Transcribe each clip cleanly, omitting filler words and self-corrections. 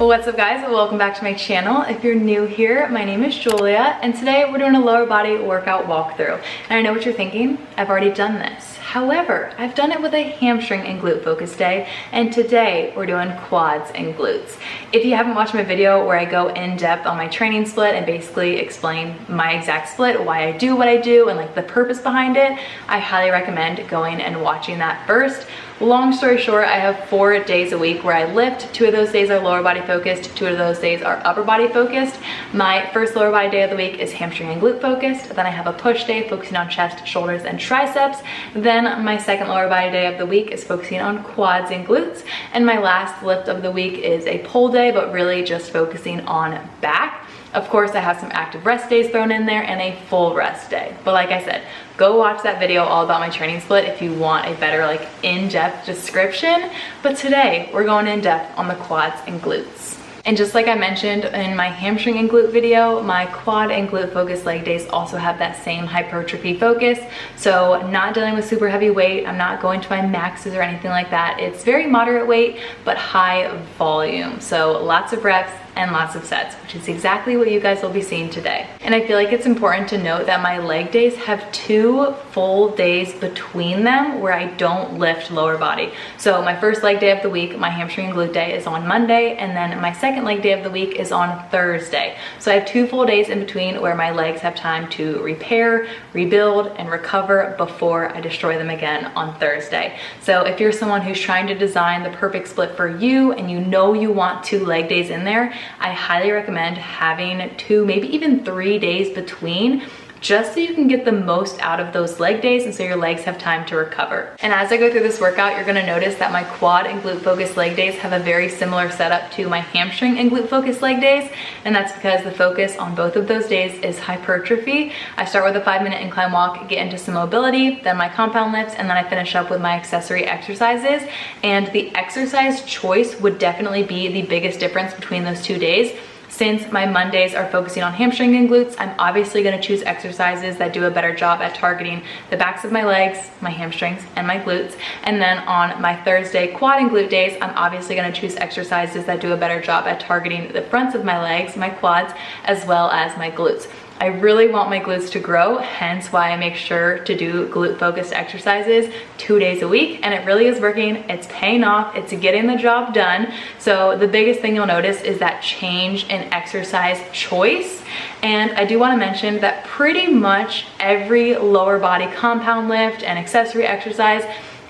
What's up guys, welcome back to my channel. If you're new here, my name is Julia and today we're doing a lower body workout walkthrough. And I know what you're thinking, I've already done this. However, I've done it with a hamstring and glute focus day, and today we're doing quads and glutes. If you haven't watched my video where I go in depth on my training split and basically explain my exact split, why I do what I do, and like the purpose behind it, I highly recommend going and watching that first. Long story short, I have 4 days a week where I lift. 2 of those days are lower body focused, 2 of those days are upper body focused. My first lower body day of the week is hamstring and glute focused. Then I have a push day focusing on chest, shoulders, and triceps. Then my second lower body day of the week is focusing on quads and glutes. And my last lift of the week is a pull day, but really just focusing on back. Of course, I have some active rest days thrown in there and a full rest day. But like I said, go watch that video all about my training split if you want a better like in-depth description. But today we're going in depth on the quads and glutes. And just like I mentioned in my hamstring and glute video, my quad and glute focused leg days also have that same hypertrophy focus. So not dealing with super heavy weight, I'm not going to my maxes or anything like that. It's very moderate weight, but high volume. So lots of reps and lots of sets, which is exactly what you guys will be seeing today. And I feel like it's important to note that my leg days have 2 full days between them where I don't lift lower body. So my first leg day of the week, my hamstring and glute day, is on Monday, and then my second leg day of the week is on Thursday. So I have 2 full days in between where my legs have time to repair, rebuild, and recover before I destroy them again on Thursday. So if you're someone who's trying to design the perfect split for you and you know you want 2 leg days in there, I highly recommend having 2, maybe even 3 days between, just so you can get the most out of those leg days and so your legs have time to recover. And as I go through this workout, you're gonna notice that my quad and glute focused leg days have a very similar setup to my hamstring and glute focused leg days, and that's because the focus on both of those days is hypertrophy. I start with a 5-minute incline walk, get into some mobility, then my compound lifts, and then I finish up with my accessory exercises. And the exercise choice would definitely be the biggest difference between those 2 days. Since my Mondays are focusing on hamstring and glutes, I'm obviously gonna choose exercises that do a better job at targeting the backs of my legs, my hamstrings, and my glutes. And then on my Thursday quad and glute days, I'm obviously gonna choose exercises that do a better job at targeting the fronts of my legs, my quads, as well as my glutes. I really want my glutes to grow, hence why I make sure to do glute focused exercises 2 days a week, and it really is working. It's paying off, it's getting the job done. So the biggest thing you'll notice is that change in exercise choice. And I do want to mention that pretty much every lower body compound lift and accessory exercise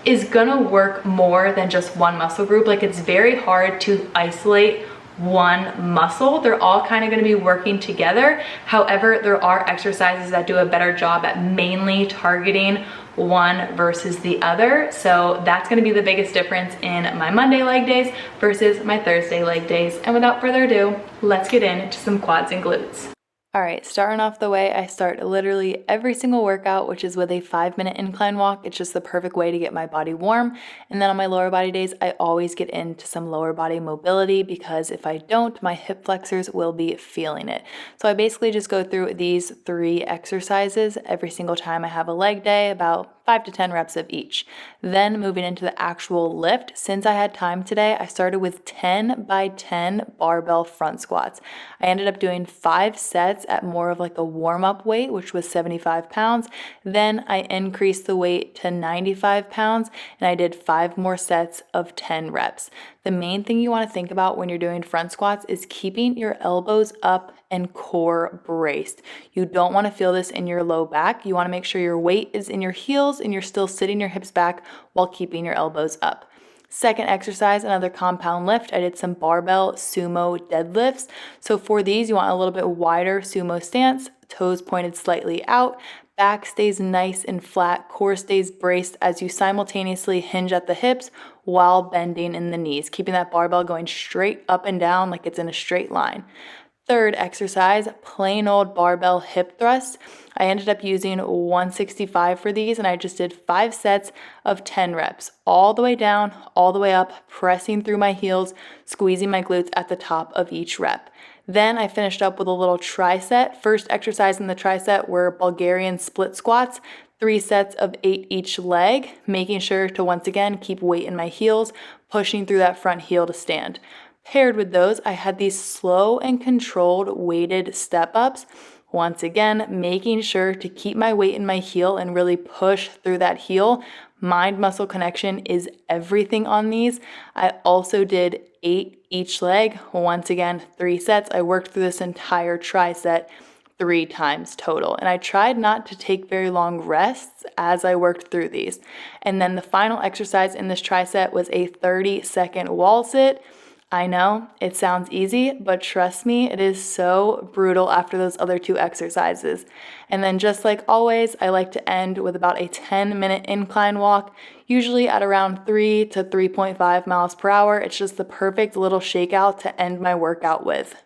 is gonna work more than just one muscle group. Like, it's very hard to isolate one muscle. They're all kind of going to be working together. However, there are exercises that do a better job at mainly targeting one versus the other. So that's going to be the biggest difference in my Monday leg days versus my Thursday leg days. And without further ado, let's get into some quads and glutes. All right, starting off the way I start literally every single workout, which is with a 5-minute incline walk. It's just the perfect way to get my body warm. And then on my lower body days, I always get into some lower body mobility, because if I don't, my hip flexors will be feeling it. So I basically just go through these 3 exercises every single time I have a leg day, about 5 to 10 reps of each. Then moving into the actual lift, since I had time today, I started with 10 by 10 barbell front squats. I ended up doing 5 sets at more of like a warm-up weight, which was 75 pounds. Then I increased the weight to 95 pounds and I did 5 more sets of 10 reps. The main thing you want to think about when you're doing front squats is keeping your elbows up and core braced. You don't want to feel this in your low back. You want to make sure your weight is in your heels and you're still sitting your hips back while keeping your elbows up. Second exercise, another compound lift. I did some barbell sumo deadlifts. So for these, you want a little bit wider sumo stance, toes pointed slightly out, back stays nice and flat, core stays braced as you simultaneously hinge at the hips while bending in the knees, keeping that barbell going straight up and down like it's in a straight line. Third exercise, plain old barbell hip thrusts. I ended up using 165 for these, and I just did 5 sets of 10 reps, all the way down, all the way up, pressing through my heels, squeezing my glutes at the top of each rep. Then I finished up with a little tricep. First exercise in the tricep were Bulgarian split squats, 3 sets of 8 each leg, making sure to once again keep weight in my heels, pushing through that front heel to stand. Paired with those, I had these slow and controlled weighted step-ups. Once again, making sure to keep my weight in my heel and really push through that heel. Mind-muscle connection is everything on these. I also did 8 each leg. Once again, 3 sets. I worked through this entire tricep 3 times total. And I tried not to take very long rests as I worked through these. And then the final exercise in this tricep was a 30-second wall sit. I know it sounds easy, but trust me, it is so brutal after those other 2 exercises. And then just like always, I like to end with about a 10-minute incline walk, usually at around 3 to 3.5 miles per hour. It's just the perfect little shakeout to end my workout with.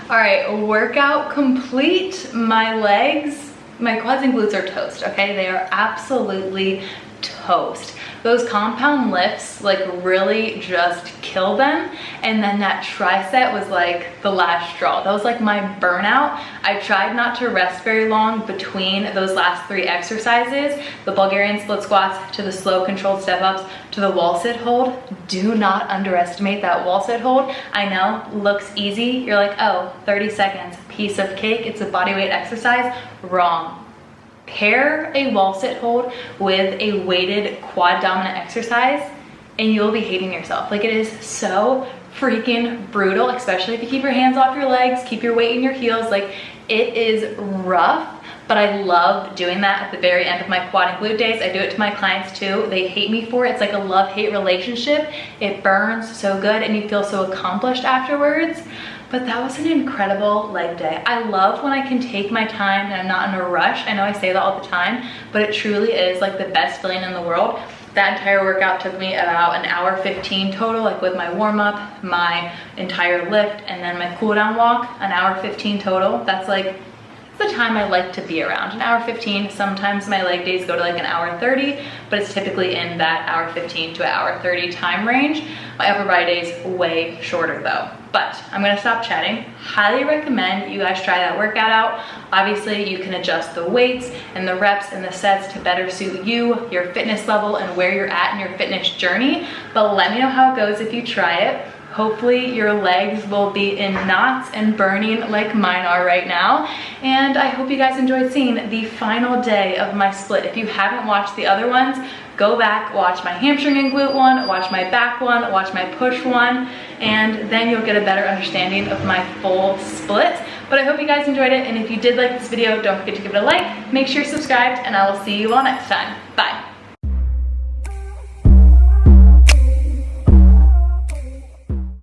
All right, workout complete. My legs, my quads and glutes are toast, okay? They are absolutely toast. Those compound lifts like really just kill them. And then that tricep was like the last straw. That was like my burnout. I tried not to rest very long between those last 3 exercises, the Bulgarian split squats to the slow controlled step ups to the wall sit hold. Do not underestimate that wall sit hold. I know, looks easy. You're like, oh, 30 seconds, piece of cake. It's a bodyweight exercise. Wrong. Pair a wall sit hold with a weighted quad dominant exercise and you'll be hating yourself. Like, it is so freaking brutal, especially if you keep your hands off your legs, keep your weight in your heels. Like, it is rough, but I love doing that at the very end of my quad and glute days. I do it to my clients too. They hate me for it. It's like a love-hate relationship. It burns so good and you feel so accomplished afterwards. But that was an incredible leg day. I love when I can take my time and I'm not in a rush. I know I say that all the time, but it truly is like the best feeling in the world. That entire workout took me about an hour 15 total, like with my warm up, my entire lift, and then my cool down walk, an hour 15 total. That's like the time I like to be around, an hour 15. Sometimes my leg days go to like an hour 30, but it's typically in that hour 15 to an hour 30 time range. My upper body days way shorter though. But I'm gonna stop chatting. Highly recommend you guys try that workout out. Obviously, you can adjust the weights and the reps and the sets to better suit you, your fitness level, and where you're at in your fitness journey. But let me know how it goes if you try it. Hopefully your legs will be in knots and burning like mine are right now. And I hope you guys enjoyed seeing the final day of my split. If you haven't watched the other ones, go back, watch my hamstring and glute one, watch my back one, watch my push one, and then you'll get a better understanding of my full split. But I hope you guys enjoyed it, and if you did like this video, don't forget to give it a like, make sure you're subscribed, and I will see you all next time.